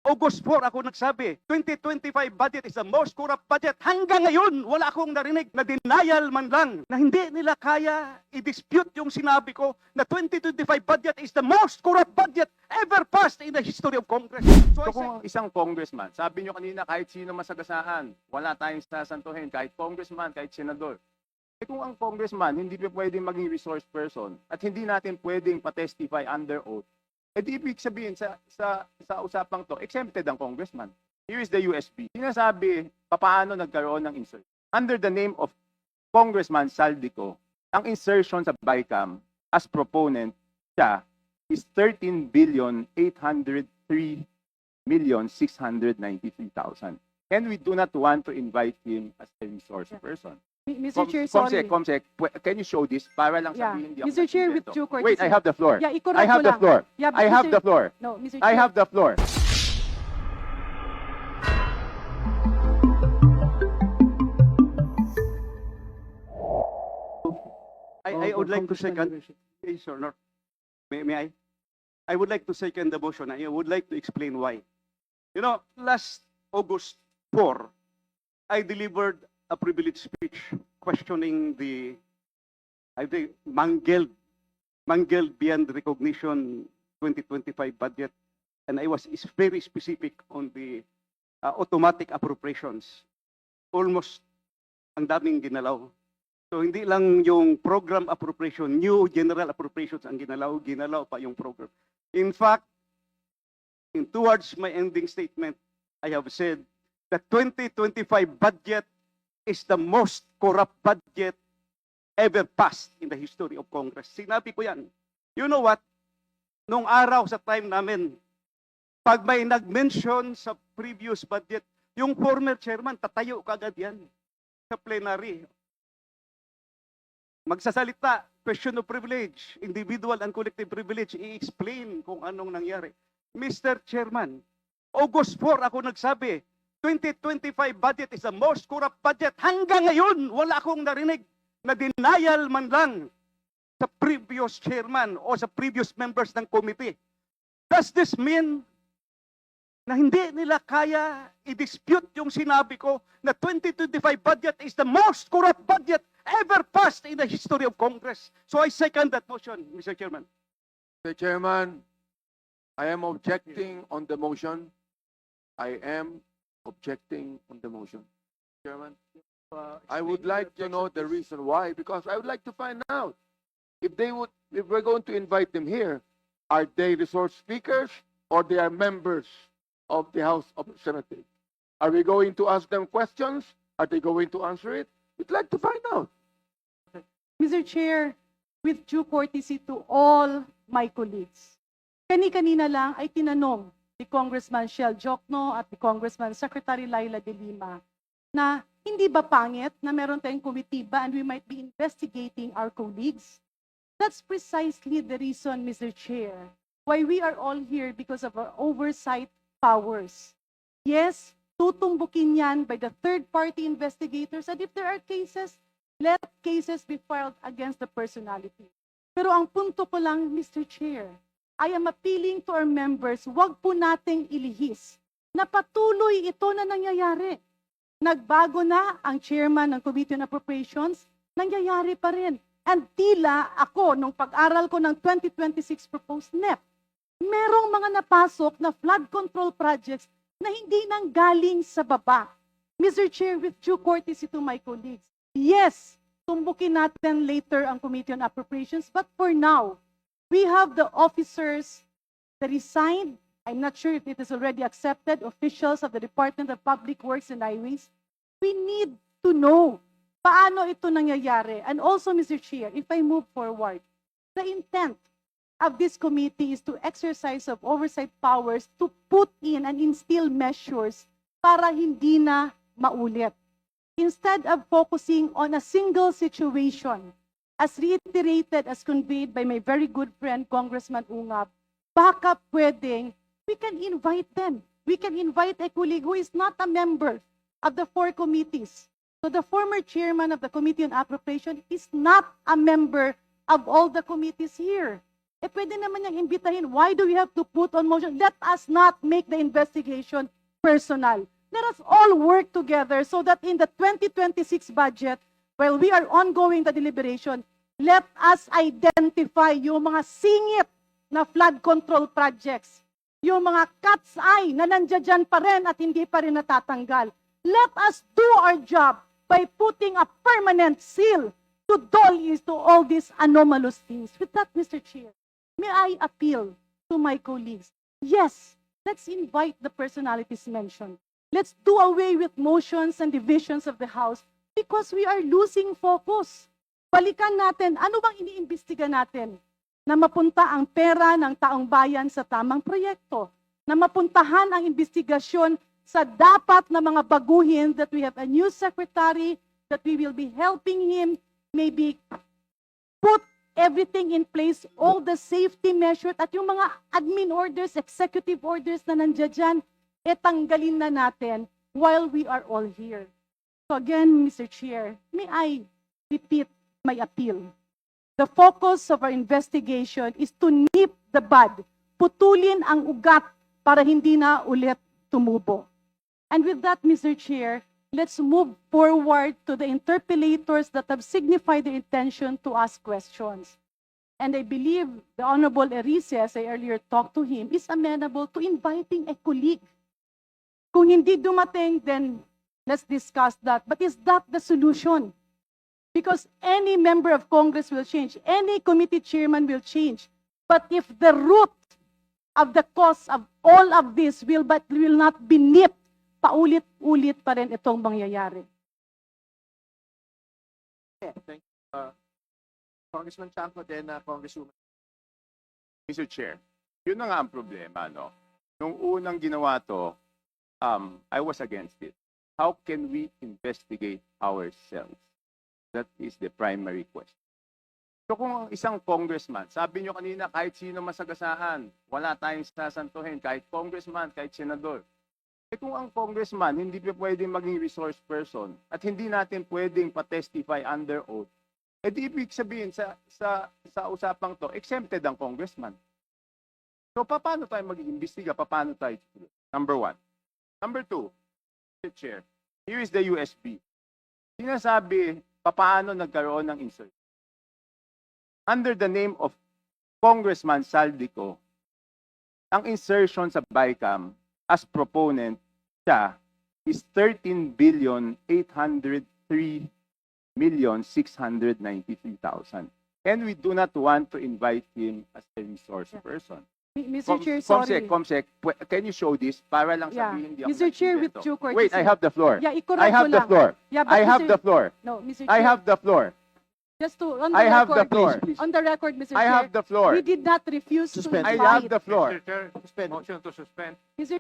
August 4 ako nagsabi, 2025 budget is the most corrupt budget. Hanggang ngayon, wala akong narinig na denial man lang na hindi nila kaya i-dispute yung sinabi ko na 2025 budget is the most corrupt budget ever passed in the history of Congress. So So kung isang congressman, sabi nyo kanina kahit sino masagasaan, wala tayong sasantuhin, kahit congressman, kahit senador. Eh kung ang congressman hindi pa pwedeng maging resource person at hindi natin pwedeng pa-testify under oath, eh di ibig sabihin sa usapang to, exempted ang congressman. Here is the USB. Sinasabi, paano nagkaroon ng insert. Under the name of Congressman Saldico, ang insertion sa BICAM as proponent siya is 13,803,693,000. And we do not want to invite him as a resource person. Mr. Chair, sorry. Comsec, can you show this para lang Yeah. sabihin hindi ako Mr. Chair, with nag-invento? due courtesy. Wait, I have the floor. Yeah, i-correct I have ko the lang. floor. Yeah, but I have Mr. the floor. No, Mr. I Chair. have the floor. I would like to second, yes or not? May I? I would like to second the motion. I would like to explain why. You know, last August 4, I delivered a privileged speech questioning the, I think, mangled beyond recognition 2025 budget. And I was very specific on the automatic appropriations. Almost ang daming ginalaw. So hindi lang yung program appropriation, new general appropriations ang ginalaw pa yung program. In fact, towards my ending statement, I have said that 2025 budget is the most corrupt budget ever passed in the history of Congress. Sinabi ko yan. You know what? Nung araw sa time namin, pag may nag-mention sa previous budget, yung former chairman, tatayo kagad yan sa plenary. Magsasalita, question of privilege, individual and collective privilege, i-explain kung anong nangyari. Mr. Chairman, August 4 ako nagsabi, 2025 budget is the most corrupt budget. Hanggang ngayon, wala akong narinig na denial man lang sa previous chairman o sa previous members ng committee. Does this mean na hindi nila kaya i-dispute yung sinabi ko na 2025 budget is the most corrupt budget ever passed in the history of Congress? So I second that motion, Mr. Chairman. Mr. Chairman, I am objecting on the motion. I am objecting on the motion. Chairman, I would like to know the reason why, because I would like to find out if we're going to invite them here, are they resource speakers or they are members of the House of Representatives? Are we going to ask them questions? Are they going to answer it? We'd like to find out. Mr. Chair, with due courtesy to all my colleagues, kanina lang ay tinanong ni Congressman Shell Jokno at ni Congressman Secretary Laila de Lima na hindi ba pangit na meron tayong komitiba and we might be investigating our colleagues? That's precisely the reason, Mr. Chair, why we are all here, because of our oversight powers. Yes, tutumbukin yan by the third-party investigators, and if there are cases, let cases be filed against the personality. Pero ang punto ko lang, Mr. Chair, I am appealing to our members, wag po nating ilihis na patuloy ito na nangyayari. Nagbago na ang chairman ng Committee on Appropriations, nangyayari pa rin. And tila ako, nung pag-aral ko ng 2026 proposed NEP, merong mga napasok na flood control projects na hindi nang galing sa baba. Mr. Chair, with due courtesy to my colleagues, yes, tumbukin natin later ang Committee on Appropriations, but for now, we have the officers that resigned. I'm not sure if it is already accepted, officials of the Department of Public Works and Highways. We need to know paano ito nangyayari. And also, Mr. Chair, if I move forward, the intent of this committee is to exercise of oversight powers to put in and instill measures para hindi na maulit. Instead of focusing on a single situation, as reiterated, as conveyed by my very good friend, Congressman Ungab, baka pwedeng, we can invite them. We can invite a colleague who is not a member of the four committees. So the former chairman of the Committee on Appropriation is not a member of all the committees here. eh pwede naman niyang imbitahin. Why do we have to put on motion? Let us not make the investigation personal. Let us all work together so that in the 2026 budget, while we are ongoing the deliberation, let us identify yung mga singit na flood control projects, yung mga cat's eye na nandiyan pa rin at hindi pa rin natatanggal. Let us do our job by putting a permanent seal to all these anomalous things. With that, Mr. Chair, may I appeal to my colleagues? Yes, let's invite the personalities mentioned. Let's do away with motions and divisions of the House because we are losing focus. Balikan natin, ano bang iniimbestiga natin? Na mapunta ang pera ng taong bayan sa tamang proyekto. Na mapuntahan ang investigasyon sa dapat na mga baguhin, that we have a new secretary, that we will be helping him, maybe put everything in place, all the safety measures, at yung mga admin orders, executive orders na nandiyan dyan, tanggalin na natin while we are all here. So again, Mr. Chair, may I repeat my appeal. The focus of our investigation is to nip the bud, putulin ang ugat para hindi na ulit tumubo. And with that, Mr. Chair, let's move forward to the interpellators that have signified their intention to ask questions. And I believe the Honorable Erice, as I earlier talked to him, is amenable to inviting a colleague. Kung hindi dumating, then let's discuss that. But is that the solution? Because any member of Congress will change, any committee chairman will change. But if the root of the cause of all of this will not be nipped, paulit-ulit pa rin itong mangyayari. Congressman Chanco, then Congresswoman. Mr. Chair, yun na nga ang problema, no? Nung unang ginawa to, I was against it. How can we investigate ourselves? That is the primary question. So kung ang isang congressman, sabi nyo kanina, kahit sino masagasaan, wala tayong sasantuhin, kahit congressman, kahit senador. Eh kung ang congressman hindi pa pwedeng maging resource person at hindi natin pwedeng pa-testify under oath, eh di ibig sabihin sa usapang to, exempted ang congressman. So paano tayo mag-iimbestiga? Paano tayo? Number one. Number two, Mr. Chair, here is the USB. Sinasabi, paano nagkaroon ng insert? Under the name of Congressman Saldico, ang insertion sa BICAM as proponent siya is 13,803,693,000. And we do not want to invite him as a resource person. Mr. Chair, sorry. Comsec, can you show this para lang Yeah. sabihin hindi ako Mr. Chair, with nag-invento? due courtesy. Wait, I have the floor. Yeah, i-correct I have ko the lang. floor. Yeah, but I have Mr. the floor. No, Mr. I Chair, have the floor. just to, on the I have the record, floor. on the record, Mr. I Chair, have the floor. we did not refuse to Suspend. I invite. have the floor. Mr. Chair, motion to suspend. Mr.